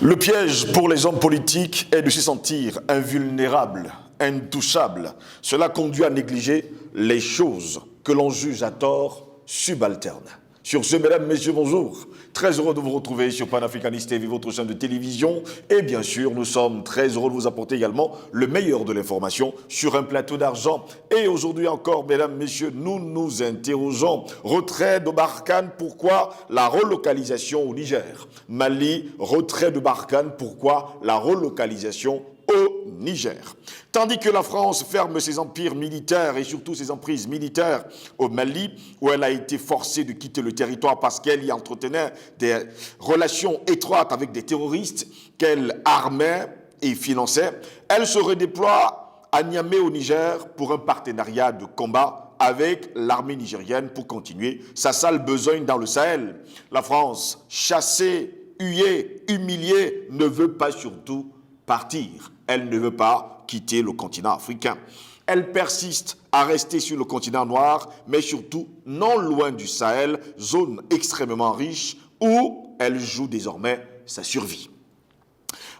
Le piège pour les hommes politiques est de se sentir invulnérables, intouchables. Cela conduit à négliger les choses que l'on juge à tort subalternes. Sur ce, mesdames, messieurs, bonjour. Très heureux de vous retrouver sur Panafricaniste TV, votre chaîne de télévision. Et bien sûr, nous sommes très heureux de vous apporter également le meilleur de l'information sur un plateau d'argent. Et aujourd'hui encore, mesdames, messieurs, nous nous interrogeons. Retrait de Barkhane, pourquoi la relocalisation au Niger? Mali, retrait de Barkhane, pourquoi la relocalisation au Niger. Tandis que la France ferme ses empires militaires et surtout ses emprises militaires au Mali, où elle a été forcée de quitter le territoire parce qu'elle y entretenait des relations étroites avec des terroristes qu'elle armait et finançait, elle se redéploie à Niamey au Niger pour un partenariat de combat avec l'armée nigérienne pour continuer sa sale besogne dans le Sahel. La France, chassée, huée, humiliée, ne veut pas surtout partir. Elle ne veut pas quitter le continent africain. Elle persiste à rester sur le continent noir, mais surtout non loin du Sahel, zone extrêmement riche où elle joue désormais sa survie.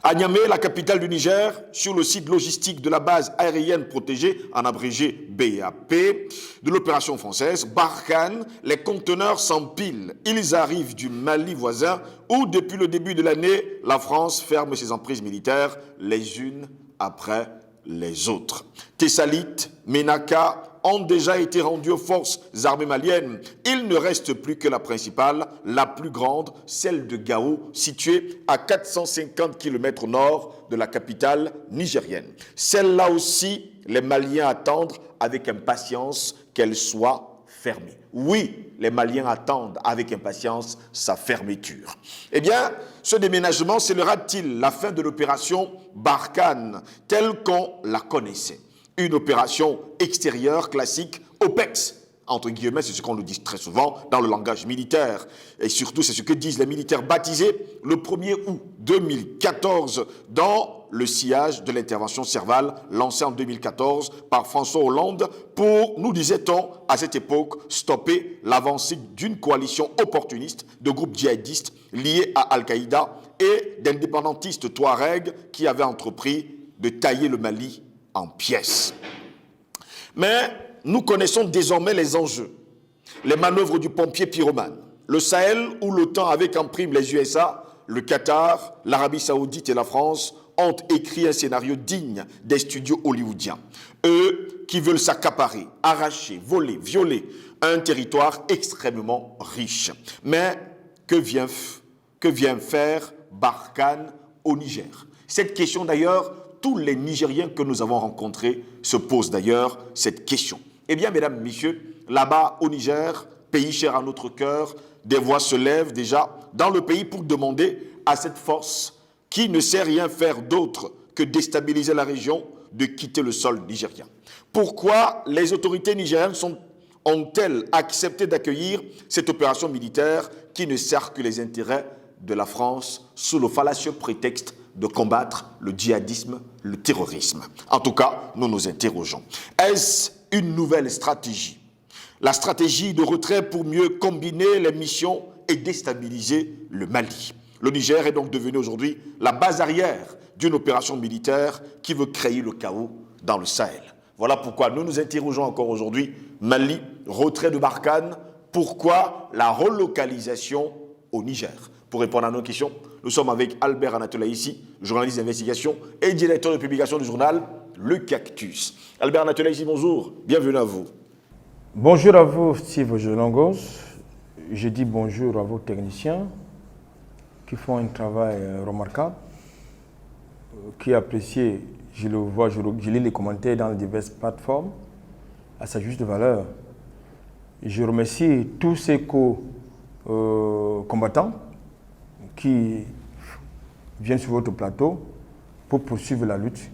À Niamey, la capitale du Niger, sur le site logistique de la base aérienne protégée, en abrégé BAP, de l'opération française, Barkhane, les conteneurs s'empilent. Ils arrivent du Mali voisin, où depuis le début de l'année, la France ferme ses emprises militaires les unes après les autres. Thessalite, Ménaka ont déjà été rendus aux forces armées maliennes. Il ne reste plus que la principale, la plus grande, celle de Gao, située à 450 km au nord de la capitale nigérienne. Celle-là aussi, les Maliens attendent avec impatience qu'elle soit fermée. Oui, les Maliens attendent avec impatience sa fermeture. Eh bien, ce déménagement scellera-t-il la fin de l'opération Barkhane telle qu'on la connaissait? Une opération extérieure classique, OPEX, entre guillemets, c'est ce qu'on nous dit très souvent dans le langage militaire. Et surtout, c'est ce que disent les militaires baptisés le 1er août 2014 dans le sillage de l'intervention Serval lancée en 2014 par François Hollande pour, nous disait-on, à cette époque, stopper l'avancée d'une coalition opportuniste de groupes djihadistes liés à Al-Qaïda et d'indépendantistes touaregs qui avaient entrepris de tailler le Mali en pièces. Mais nous connaissons désormais les enjeux, les manœuvres du pompier pyromane, le Sahel où l'OTAN avec en prime les USA, le Qatar, l'Arabie Saoudite et la France ont écrit un scénario digne des studios hollywoodiens. Eux qui veulent s'accaparer, arracher, voler, violer un territoire extrêmement riche. Mais que vient faire Barkhane au Niger? Cette question d'ailleurs, tous les Nigériens que nous avons rencontrés se posent d'ailleurs cette question. Eh bien, mesdames, messieurs, là-bas au Niger, pays cher à notre cœur, des voix se lèvent déjà dans le pays pour demander à cette force qui ne sait rien faire d'autre que déstabiliser la région de quitter le sol nigérien. Pourquoi les autorités nigériennes ont-elles accepté d'accueillir cette opération militaire qui ne sert que les intérêts de la France sous le fallacieux prétexte de combattre le djihadisme, le terrorisme? En tout cas, nous nous interrogeons. Est-ce une nouvelle stratégie? La stratégie de retrait pour mieux combiner les missions et déstabiliser le Mali. Le Niger est donc devenu aujourd'hui la base arrière d'une opération militaire qui veut créer le chaos dans le Sahel. Voilà pourquoi nous nous interrogeons encore aujourd'hui. Mali, retrait de Barkhane, pourquoi la relocalisation au Niger? Pour répondre à nos questions, nous sommes avec Albert Anatola ici, journaliste d'investigation et directeur de publication du journal Le Cactus. Albert Anatola ici, bonjour, bienvenue à vous. Bonjour à vous, Steve Jolongos. Je dis bonjour à vos techniciens qui font un travail remarquable, qui apprécient, je le vois, je lis les commentaires dans les diverses plateformes, à sa juste valeur. Je remercie tous ces co-combattants qui viennent sur votre plateau pour poursuivre la lutte.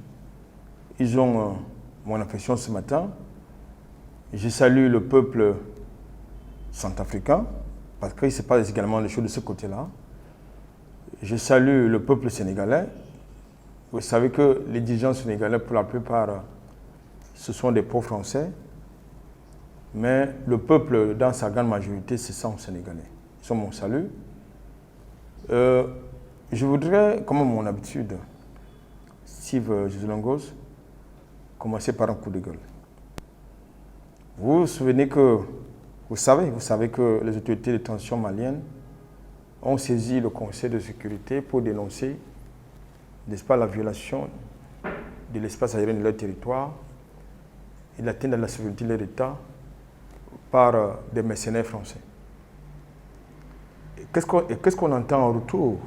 Ils ont mon affection ce matin. Je salue le peuple centrafricain, parce qu'il se passe également les choses de ce côté-là. Je salue le peuple sénégalais. Vous savez que les dirigeants sénégalais, pour la plupart, ce sont des pauvres Français. Mais le peuple, dans sa grande majorité, se sent sénégalais. Ils sont mon salut. Je voudrais, comme à mon habitude, Steve Jesulongos, commencer par un coup de gueule. Vous vous souvenez que, vous savez que les autorités de transition maliennes ont saisi le Conseil de sécurité pour dénoncer, n'est-ce pas, la violation de l'espace aérien de leur territoire et l'atteinte à la sécurité de leur État par des mercenaires français. Qu'est-ce qu'on entend en retour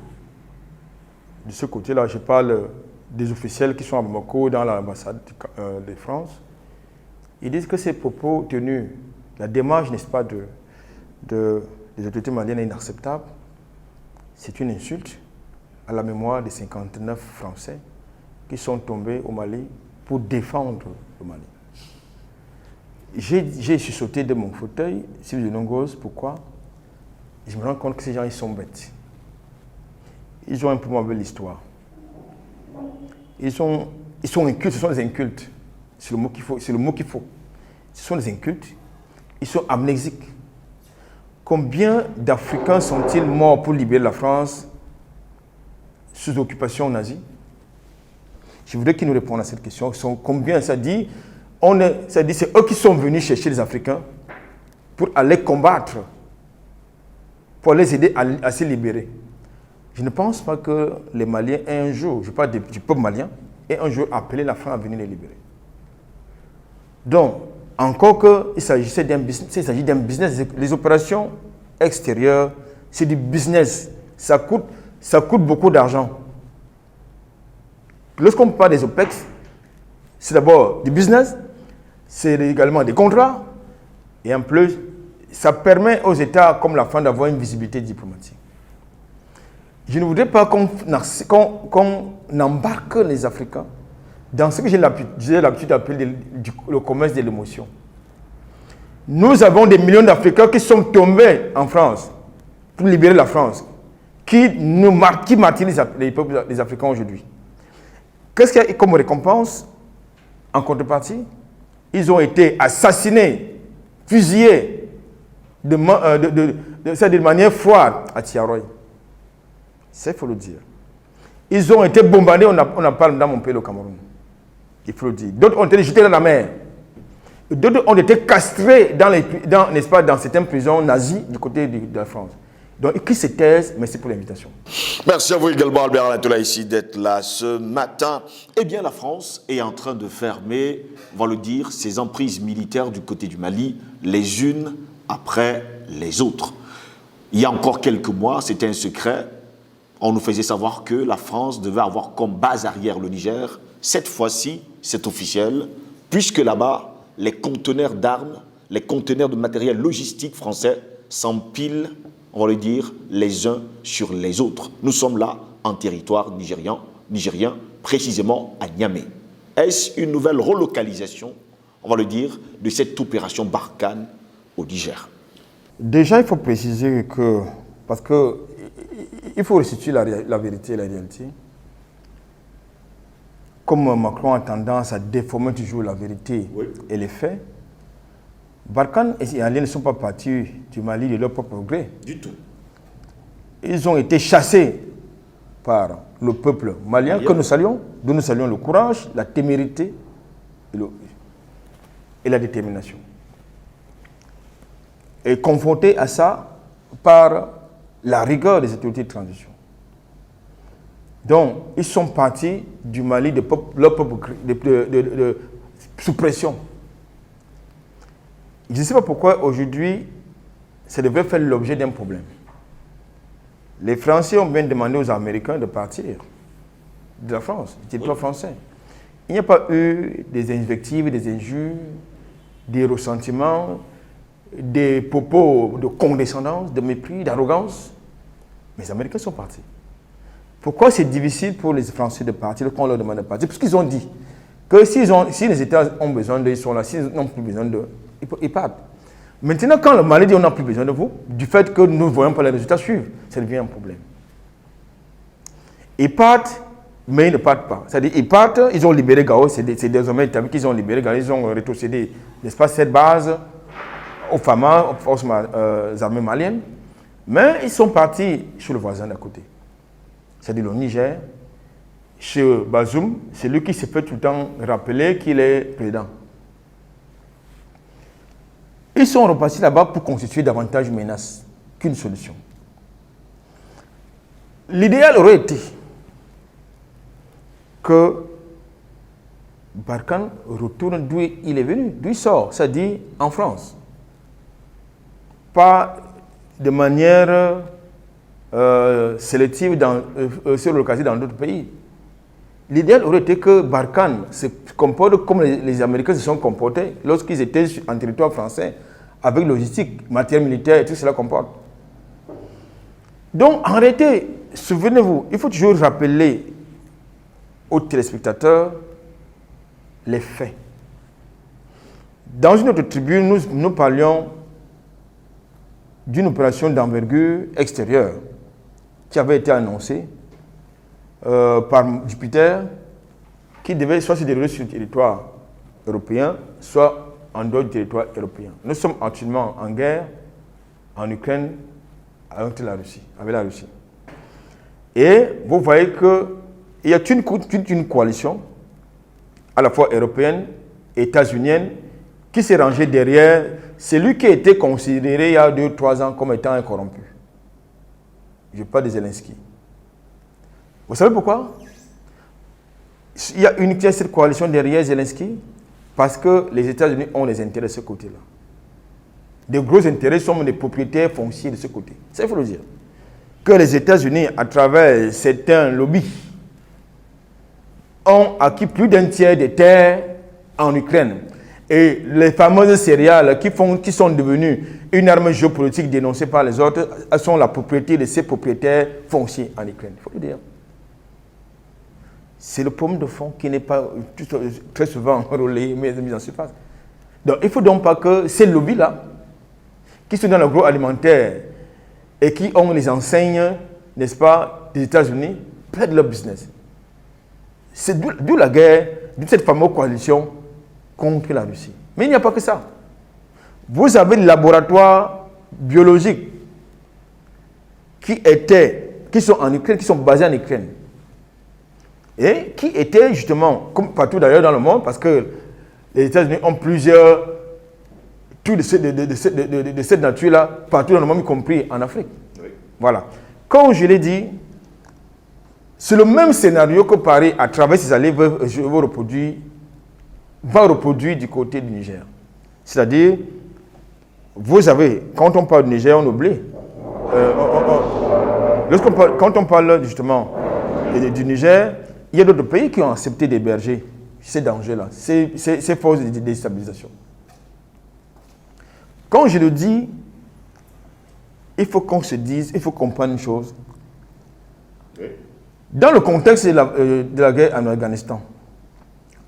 de ce côté-là? Je parle des officiels qui sont à Bamako dans l'ambassade de France. Ils disent que ces propos tenus, la démarche, n'est-ce pas, des autorités maliennes est inacceptable. C'est une insulte à la mémoire des 59 Français qui sont tombés au Mali pour défendre le Mali. J'ai sauté de mon fauteuil, Sylvie de Nongos, pourquoi? Je me rends compte que ces gens, ils sont bêtes. Ils ont un peu avec l'histoire. Ils sont incultes, ce sont des incultes. C'est le mot qu'il faut. Ce sont des incultes. Ils sont amnésiques. Combien d'Africains sont-ils morts pour libérer la France sous occupation nazie? Je voudrais qu'ils nous répondent à cette question. Combien ça dit? C'est eux qui sont venus chercher les Africains pour aller combattre, pour les aider à se libérer. Je ne pense pas que les Maliens aient un jour, je parle du peuple malien, aient un jour appelé la France à venir les libérer. Donc, encore qu'il s'agissait d'un business, les opérations extérieures, c'est du business. Ça coûte beaucoup d'argent. Lorsqu'on parle des OPEX, c'est d'abord du business, c'est également des contrats, et en plus, ça permet aux États comme la France d'avoir une visibilité diplomatique. Je ne voudrais pas qu'on embarque les Africains dans ce que j'ai l'habitude d'appeler le commerce de l'émotion. Nous avons des millions d'Africains qui sont tombés en France pour libérer la France, qui martyrisent les Africains aujourd'hui. Qu'est-ce qu'il y a comme récompense en contrepartie? Ils ont été assassinés, fusillés de manière froide à Tiaroy. Ça, il faut le dire. Ils ont été bombardés, on en parle dans mon pays, le Cameroun. Il faut le dire. D'autres ont été jetés dans la mer. D'autres ont été castrés n'est-ce pas, dans certaines prisons nazies du côté de la France. Donc, qui se taisent, merci pour l'invitation. Merci à vous également, Albert Alatola, ici, d'être là ce matin. Eh bien, la France est en train de fermer, on va le dire, ses emprises militaires du côté du Mali, les unes après les autres. Il y a encore quelques mois, c'était un secret, on nous faisait savoir que la France devait avoir comme base arrière le Niger. Cette fois-ci, c'est officiel, puisque là-bas, les conteneurs d'armes, les conteneurs de matériel logistique français s'empilent, on va le dire, les uns sur les autres. Nous sommes là en territoire nigérien, précisément à Niamey. Est-ce une nouvelle relocalisation, on va le dire, de cette opération Barkhane au Niger? Déjà, il faut préciser que, parce que il faut restituer la vérité et la réalité. Comme Macron a tendance à déformer toujours la vérité et les faits, Barkhane et Alliés ne sont pas partis du Mali de leur propre gré. Du tout. Ils ont été chassés par le peuple malien, que nous saluons, dont nous saluons le courage, la témérité et la détermination. Et confrontés à ça par la rigueur des autorités de transition. Donc, ils sont partis du Mali de sous pression. Je ne sais pas pourquoi aujourd'hui, ça devrait faire l'objet d'un problème. Les Français ont bien demandé aux Américains de partir de la France, du territoire français. Il n'y a pas eu des invectives, des injures, des ressentiments, des propos de condescendance, de mépris, d'arrogance. Mais les Américains sont partis. Pourquoi c'est difficile pour les Français de partir quand on leur demande de partir? Parce qu'ils ont dit que si les États ont besoin d'eux, ils sont là. S'ils n'ont plus besoin d'eux, ils partent. Maintenant, quand le Mali dit on n'a plus besoin de vous, du fait que nous ne voyons pas les résultats suivre, ça devient un problème. Ils partent, mais ils ne partent pas. C'est-à-dire, ils partent, ils ont libéré Gao, c'est désormais établi qu'ils ont libéré Gao, ils ont rétrocédé, n'est-ce pas, cette base aux FAMA, aux forces armées maliennes, mais ils sont partis chez le voisin d'à côté. c'est-à-dire le Niger, chez Bazoum, c'est lui qui se fait tout le temps rappeler qu'il est président. Ils sont repartis là-bas pour constituer davantage une menace qu'une solution. L'idéal aurait été que Barkhane retourne d'où il est venu, d'où il sort, c'est-à-dire en France. Pas de manière sélective se localiser dans d'autres pays. L'idéal aurait été que Barkhane se comporte comme les Américains se sont comportés lorsqu'ils étaient en territoire français, avec logistique, matière militaire, tout cela comporte. Donc, en réalité, souvenez-vous, il faut toujours rappeler aux téléspectateurs les faits. Dans une autre tribune, nous parlions d'une opération d'envergure extérieure qui avait été annoncée par Jupiter, qui devait soit se dérouler sur le territoire européen, soit en dehors du territoire européen. Nous sommes actuellement en guerre en Ukraine avec la Russie. Et vous voyez qu'il y a toute une coalition, à la fois européenne et états-unienne, qui s'est rangée derrière celui qui a été considéré il y a 2-3 ans comme étant incorrompu. Je parle de Zelensky. Vous savez pourquoi? Il y a uniquement cette coalition derrière Zelensky parce que les États-Unis ont des intérêts de ce côté-là. De gros intérêts sont des propriétaires fonciers de ce côté. Ça, il faut le dire. Que les États-Unis, à travers certains lobbies, ont acquis plus d'un tiers des terres en Ukraine. Et les fameuses céréales qui sont devenues une arme géopolitique dénoncée par les autres, elles sont la propriété de ces propriétaires fonciers en Ukraine. Il faut le dire. C'est le problème de fond qui n'est pas très souvent relayé, mais mis en surface. Donc, il ne faut donc pas que ces lobbies-là, qui sont dans l'agroalimentaire et qui ont les enseignes, n'est-ce pas, des États-Unis, perdent leur business. C'est d'où la guerre, d'où cette fameuse coalition contre la Russie. Mais il n'y a pas que ça. Vous avez des laboratoires biologiques qui sont en Ukraine, qui sont basés en Ukraine. Et qui étaient justement, comme partout d'ailleurs dans le monde, parce que les États-Unis ont plusieurs trucs de cette nature-là, partout dans le monde, y compris en Afrique. Oui. Voilà. Comme je l'ai dit, c'est le même scénario que Paris, à travers ses alliés, va reproduire du côté du Niger. C'est-à-dire, vous avez, quand on parle du Niger, on oublie. Quand on parle justement du Niger, il y a d'autres pays qui ont accepté d'héberger ces dangers-là, ces forces de déstabilisation. Quand je le dis, il faut qu'on se dise, il faut comprendre une chose. Dans le contexte de la guerre en Afghanistan,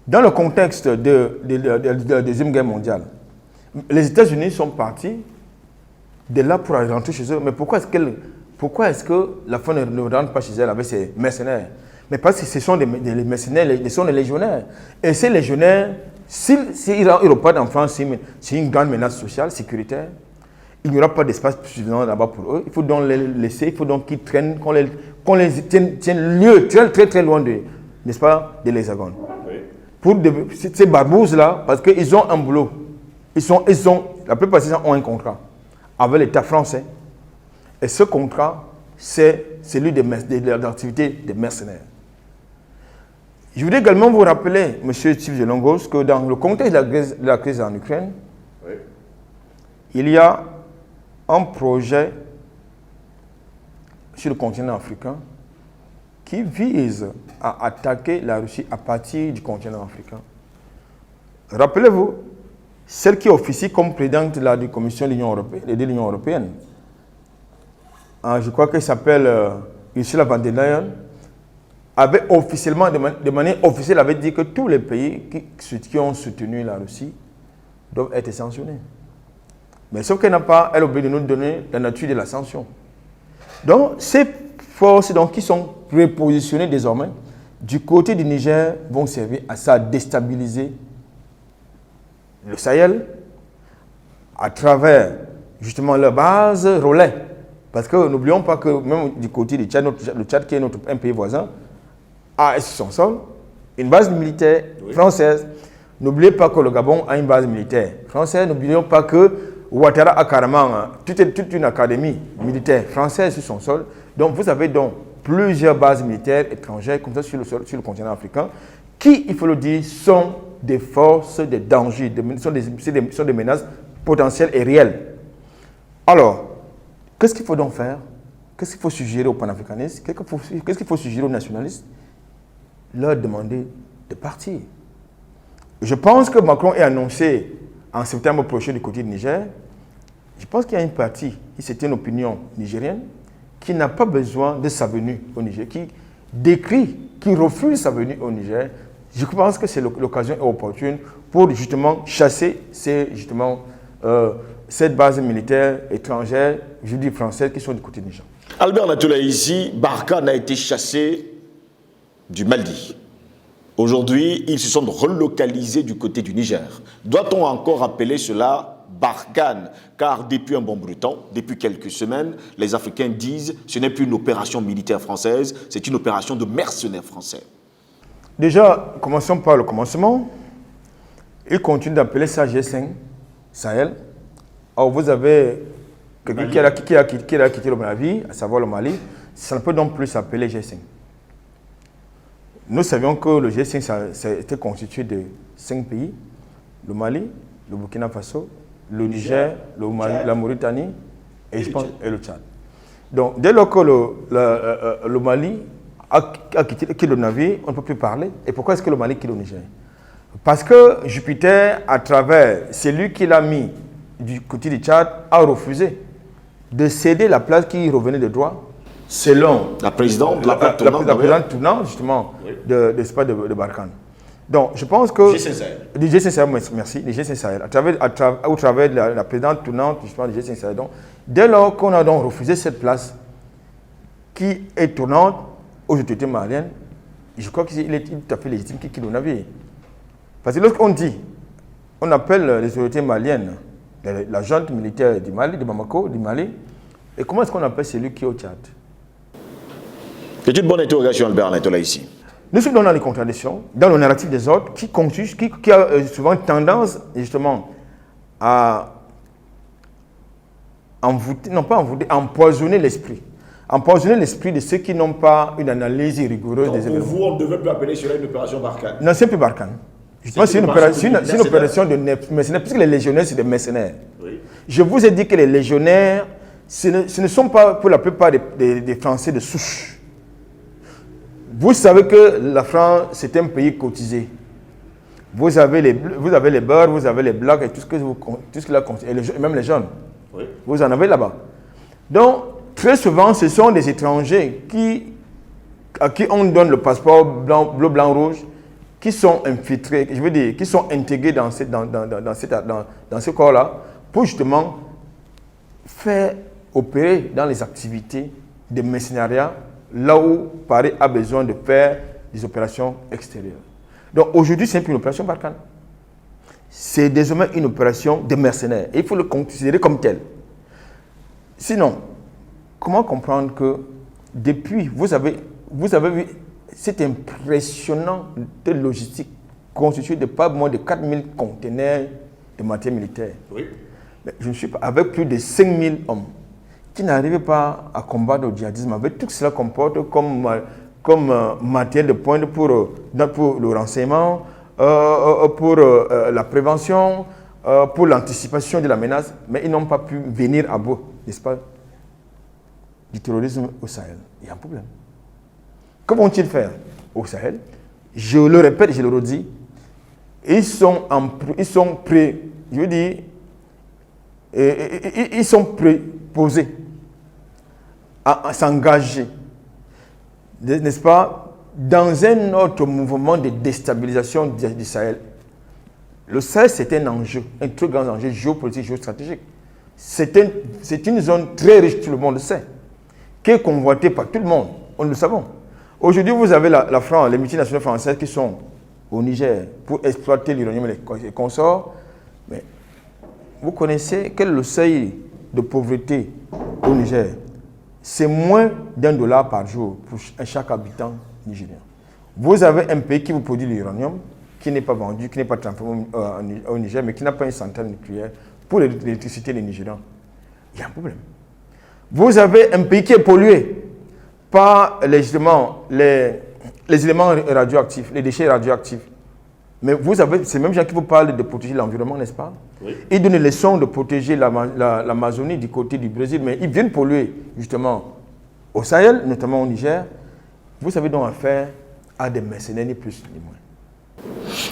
dans le contexte de la Deuxième Guerre mondiale, les États-Unis sont partis de là pour aller rentrer chez eux. Mais pourquoi est-ce que la France ne rentre pas chez elle avec ses mercenaires? Mais parce que ce sont des mercenaires, ce sont des légionnaires. Et ces légionnaires, s'ils repartent en France, c'est une grande menace sociale, sécuritaire. Il n'y aura pas d'espace suffisant là-bas pour eux. Il faut donc les laisser, il faut donc qu'ils traînent, qu'on les tienne lieu très très très loin n'est-ce pas, de l'Hexagone. Oui. Pour ces barbouzes-là, parce qu'ils ont un boulot. La plupart des gens ont un contrat avec l'État français. Et ce contrat, c'est celui de l'activité des mercenaires. Je voudrais également vous rappeler, M. Steve de Longos, que dans le contexte de la crise en Ukraine, oui, il y a un projet sur le continent africain qui vise à attaquer la Russie à partir du continent africain. Rappelez-vous, celle qui officie comme présidente de la Commission de l'Union européenne, je crois qu'elle s'appelle Ursula von der Leyen, avait officiellement, de manière officielle, avait dit que tous les pays qui ont soutenu la Russie doivent être sanctionnés. Mais sauf qu'elle n'a pas, elle oublie de nous donner la nature de la sanction. Donc, ces forces qui sont prépositionnées désormais du côté du Niger vont servir à ça, déstabiliser le Sahel à travers justement leur base relais Parce que n'oublions pas que même du côté du Tchad, le Tchad qui est un pays voisin, a sur son sol une base militaire française. N'oubliez pas que le Gabon a une base militaire française. N'oublions pas que Ouattara a carrément toute une académie militaire française sur son sol. Donc vous avez donc plusieurs bases militaires étrangères comme ça sur le continent africain qui, il faut le dire, sont des forces, des dangers, sont des menaces potentielles et réelles. Alors, qu'est-ce qu'il faut donc faire? Qu'est-ce qu'il faut suggérer aux panafricanistes? Qu'est-ce qu'il faut suggérer aux nationalistes? Leur demander de partir. Je pense que Macron est annoncé en septembre prochain du côté du Niger. Je pense qu'il y a une partie, c'était une opinion nigérienne, qui n'a pas besoin de sa venue au Niger, qui décrit, qui refuse sa venue au Niger. Je pense que c'est l'occasion opportune pour justement chasser cette base militaire étrangère, je dis française, qui sont du côté du Niger. Albert Natola, ici, Barkhane a été chassé du Mali. Aujourd'hui, ils se sont relocalisés du côté du Niger. Doit-on encore appeler cela Barkhane? Car depuis un bon bout de temps, depuis quelques semaines, les Africains disent que ce n'est plus une opération militaire française, c'est une opération de mercenaires français. Déjà, commençons par le commencement. Ils continuent d'appeler ça G5 Sahel. Alors vous avez quelqu'un qui a quitté le Mali, à savoir le Mali, ça ne peut donc plus s'appeler G5. Nous savions que le G5 était constitué de 5 pays, le Mali, le Burkina Faso, le Niger, la Mauritanie et le Tchad. Donc, dès lors que le Mali a quitté le navire, on ne peut plus parler. Et pourquoi est-ce que le Mali quitte le Niger? Parce que Jupiter, à travers celui qui l'a mis du côté du Tchad, a refusé de céder la place qui revenait de droit selon la présidente tournante, justement, oui, de Barkhane. Donc, je pense que... G5 Sahel, merci, le G5 Sahel, au travers de la présidente tournante, justement, du G5 Sahel. Donc, dès lors qu'on a donc refusé cette place qui est tournante aux autorités maliennes, je crois qu'il est tout à fait légitime qu'il quitte le navire. Parce que lorsqu'on dit, on appelle les autorités maliennes, la junte militaire du Mali, de Bamako, du Mali, et comment est-ce qu'on appelle celui qui est au Tchad? C'est une bonne interrogation, Albert Natola, ici. Nous sommes dans les contradictions, dans le narratif des autres, qui a souvent tendance, justement, à empoisonner l'esprit. Empoisonner l'esprit de ceux qui n'ont pas une analyse rigoureuse des événements. Pour vous, on ne devait plus appeler cela une opération Barkhane. Non, c'est plus Barkhane. C'est une opération de mercenaires, puisque les légionnaires, c'est des mercenaires. Oui. Je vous ai dit que les légionnaires, ce ne sont pas pour la plupart des Français de souche. Vous savez que la France, c'est un pays cotisé. Vous avez les Beurs, vous avez les Blacks et tout ce que là, et même les jeunes. Oui. Vous en avez là-bas. Donc, très souvent, ce sont des étrangers à qui on donne le passeport bleu, blanc, rouge, qui sont infiltrés, je veux dire, qui sont intégrés dans ce corps-là, pour justement faire opérer dans les activités de mercenariat, là où Paris a besoin de faire des opérations extérieures. Donc aujourd'hui, c'est une opération Barkhane. C'est désormais une opération de mercenaires. Et il faut le considérer comme tel. Sinon, comment comprendre que depuis, vous avez vu cette impressionnante logistique constituée de pas moins de 4000 conteneurs de matières militaires. Oui. Mais je ne suis pas avec plus de 5000 hommes qui n'arrivent pas à combattre le djihadisme avec tout ce que cela comporte comme matériel de pointe pour le renseignement, pour la prévention, pour l'anticipation de la menace, mais ils n'ont pas pu venir à bout, n'est-ce pas, du terrorisme au Sahel. Il y a un problème. Que vont-ils faire au Sahel? Je le répète, je le redis, ils sont prêts, je veux dire, ils sont préposés à s'engager, n'est-ce pas, dans un autre mouvement de déstabilisation du Sahel. Le Sahel, c'est un enjeu, un très grand enjeu géopolitique, géostratégique. C'est une zone très riche, tout le monde le sait, qui est convoitée par tout le monde, nous le savons. Aujourd'hui, vous avez la France, les multinationales françaises qui sont au Niger pour exploiter l'uranium et les consorts. Mais vous connaissez quel est le seuil de pauvreté au Niger? c'est moins d'$1 par jour pour chaque habitant nigérien. Vous avez un pays qui vous produit l'uranium, qui n'est pas vendu, qui n'est pas transformé au Niger, mais qui n'a pas une centrale nucléaire pour l'électricité des Nigérians. Il y a un problème. Vous avez un pays qui est pollué par les éléments radioactifs, les déchets radioactifs. Mais vous avez ces mêmes gens qui vous parlent de protéger l'environnement, n'est-ce pas? Oui. Ils donnent les leçons de protéger l'Amazonie du côté du Brésil, mais ils viennent polluer justement au Sahel, notamment au Niger. Vous avez donc affaire à des mercenaires, ni plus ni moins.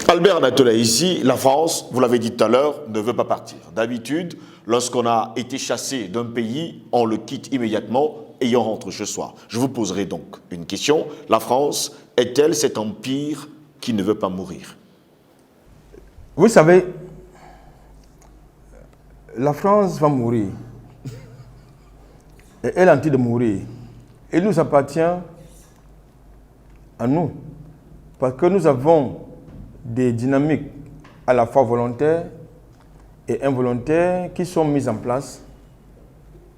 Albert Natola, ici, la France, vous l'avez dit tout à l'heure, ne veut pas partir. D'habitude, lorsqu'on a été chassé d'un pays, on le quitte immédiatement et on rentre chez soi. Je vous poserai donc une question. La France est-elle cet empire qui ne veut pas mourir? Vous savez, la France va mourir. Et elle est en train de mourir. Il nous appartient à nous. Parce que nous avons des dynamiques à la fois volontaires et involontaires qui sont mises en place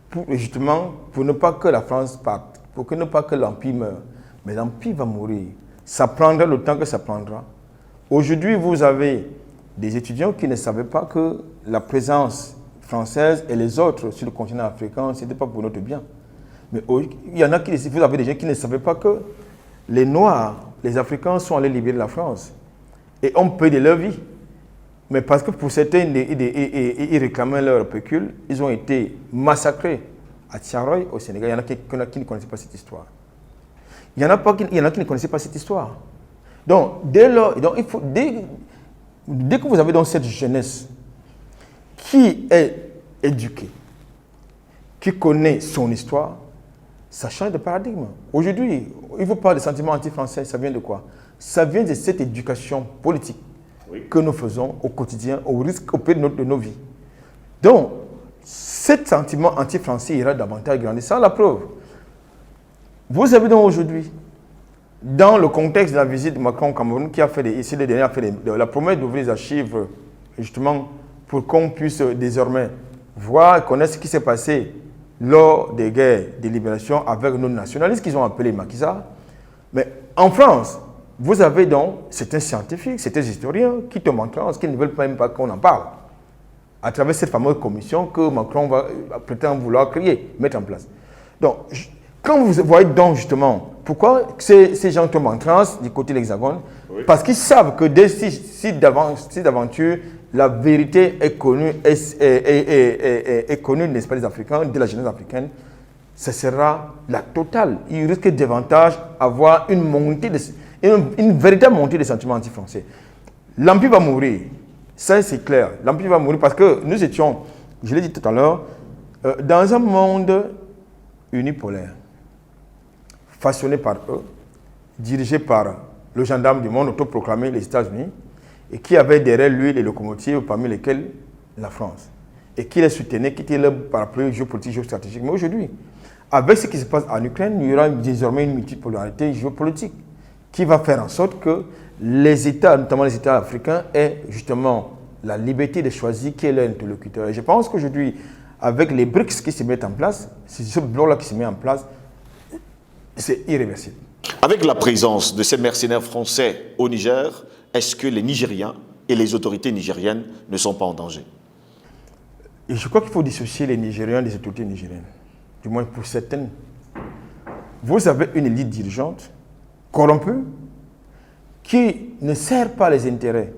pour ne pas que la France parte, pour ne pas que l'Empire meure. Mais l'Empire va mourir. Ça prendra le temps que ça prendra. Aujourd'hui, vous avez des étudiants qui ne savaient pas que la présence française et les autres sur le continent africain, ce n'était pas pour notre bien. Mais il y en a vous avez des gens qui ne savaient pas que les Noirs, les Africains sont allés libérer la France et ont payé de leur vie. Mais parce que pour certains, ils réclamaient leur pécule, ils ont été massacrés à Tiaroy, au Sénégal. Il y en a qui ne connaissaient pas cette histoire. Il y en a qui ne connaissaient pas cette histoire. Donc, dès que vous avez donc cette jeunesse qui est éduquée, qui connaît son histoire, ça change de paradigme. Aujourd'hui, il vous parle de sentiments anti-français, ça vient de quoi? Ça vient de cette éducation politique que nous faisons au quotidien, au risque, au prix de nos vies. Donc, cet sentiment anti-français ira davantage grandir. Ça, la preuve. Vous avez donc aujourd'hui, dans le contexte de la visite de Macron au Cameroun, qui a fait ici les derniers, a fait la promesse d'ouvrir les archives, justement, pour qu'on puisse désormais voir et connaître ce qui s'est passé lors des guerres de libération avec nos nationalistes qu'ils ont appelés maquisards. Mais en France, vous avez donc certains scientifiques, certains historiens qui te montrent qu'ils ne veulent même pas qu'on en parle à travers cette fameuse commission que Macron prétend vouloir créer, mettre en place. Donc, quand vous voyez donc justement, pourquoi ces gens tombent en transe du côté de l'Hexagone? Oui. Parce qu'ils savent que si d'aventure la vérité est connue, est connue, n'est-ce pas, des Africains, de la jeunesse africaine, ce sera la totale. Ils risquent davantage d'avoir une véritable montée des sentiments anti-français. L'Empire va mourir. Ça, c'est clair. L'Empire va mourir parce que nous étions, je l'ai dit tout à l'heure, dans un monde unipolaire, façonné par eux, dirigé par le gendarme du monde autoproclamé, les États-Unis, et qui avait derrière lui les locomotives, parmi lesquelles la France, et qui les soutenait, qui était leur parapluie géopolitique, géostratégique. Mais aujourd'hui, avec ce qui se passe en Ukraine, il y aura désormais une multipolarité géopolitique qui va faire en sorte que les États, notamment les États africains, aient justement la liberté de choisir qui est leur interlocuteur. Et je pense qu'aujourd'hui, avec les BRICS qui se mettent en place, c'est ce bloc-là qui se met en place, c'est irréversible. Avec la présence de ces mercenaires français au Niger, est-ce que les Nigériens et les autorités nigériennes ne sont pas en danger? Et je crois qu'il faut dissocier les Nigériens des autorités nigériennes, du moins pour certaines. Vous avez une élite dirigeante corrompue qui ne sert pas les intérêts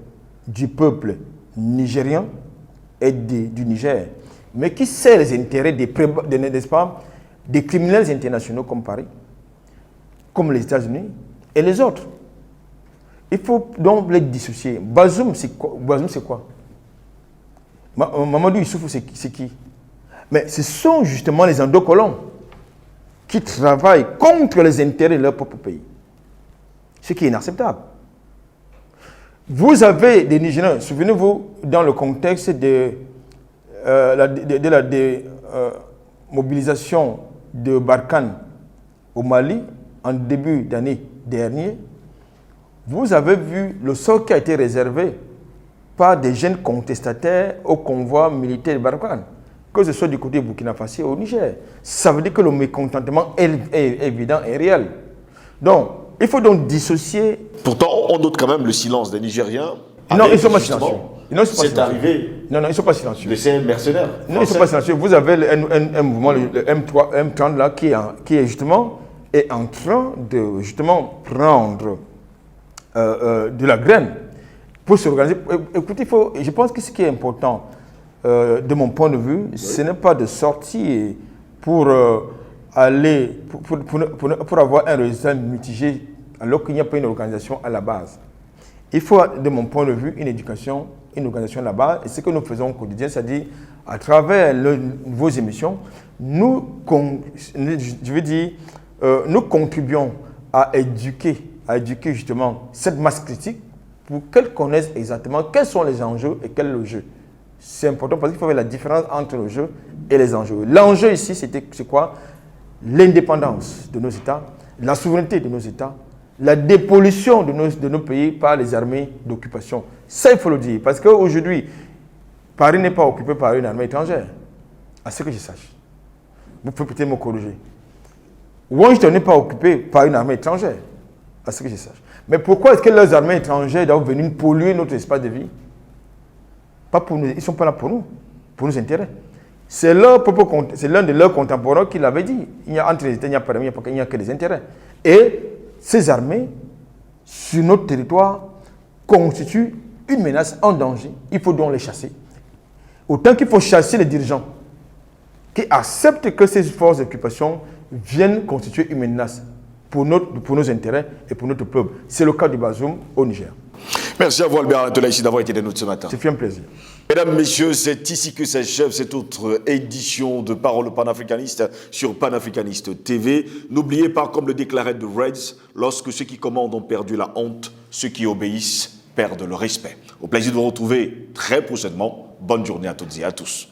du peuple nigérien et du Niger, mais qui sert les intérêts n'est-ce pas, des criminels internationaux comme Paris, comme les États-Unis et les autres. Il faut donc les dissocier. Bazoum, c'est quoi? Mamadou Issoufou, c'est qui? Mais ce sont justement les endocolons qui travaillent contre les intérêts de leur propre pays. Ce qui est inacceptable. Vous avez des Nigériens, souvenez-vous, dans le contexte de la mobilisation de Barkhane au Mali en début d'année dernière, vous avez vu le sort qui a été réservé par des jeunes contestataires au convoi militaire de Barkhane. que ce soit du côté Burkina Faso ou au Niger. Ça veut dire que le mécontentement est évident et réel. Donc, il faut donc dissocier. Pourtant, on note quand même le silence des Nigériens. Non, ils ne sont pas silencieux. C'est arrivé. Non, ils ne sont pas silencieux. De ces mercenaires. Non, ils ne sont pas silencieux. Vous avez un mouvement, le M30 là, qui est justement en train de justement prendre de la graine pour s'organiser. Écoutez, je pense que ce qui est important, de mon point de vue, ce n'est pas de sortir pour aller, pour avoir un résultat mitigé alors qu'il n'y a pas une organisation à la base. Il faut, de mon point de vue, une organisation à la base. Et ce que nous faisons au quotidien, c'est-à-dire, à travers vos émissions, nous contribuons à éduquer justement cette masse critique pour qu'elle connaisse exactement quels sont les enjeux et quel est le jeu. C'est important parce qu'il faut faire la différence entre le jeu et les enjeux. L'enjeu ici, c'est quoi? L'indépendance de nos États, la souveraineté de nos États, la dépollution de nos pays par les armées d'occupation. Ça, il faut le dire. Parce qu'aujourd'hui, Paris n'est pas occupé par une armée étrangère. À ce que je sache. Vous pouvez peut-être me corriger. Washington n'est pas occupé par une armée étrangère. À ce que je sache. Mais pourquoi est-ce que leurs armées étrangères doivent venir polluer notre espace de vie? Pas pour nous. Ils ne sont pas là pour nous. Pour nos intérêts. C'est l'un de leurs contemporains qui l'avait dit. Il y a entre les États, il n'y a que des intérêts. Et ces armées, sur notre territoire, constituent une menace, un danger. Il faut donc les chasser. Autant qu'il faut chasser les dirigeants qui acceptent que ces forces d'occupation viennent constituer une menace pour nos intérêts et pour notre peuple. C'est le cas du Bazoum au Niger. Merci à vous, Albert Antola, ici d'avoir été des nôtres ce matin. C'est fait un plaisir. Mesdames, Messieurs, c'est ici que s'achève cette autre édition de Parole panafricaniste sur Panafricaniste TV. N'oubliez pas, comme le déclarait The Reds, lorsque ceux qui commandent ont perdu la honte, ceux qui obéissent perdent le respect. Au plaisir de vous retrouver très prochainement. Bonne journée à toutes et à tous.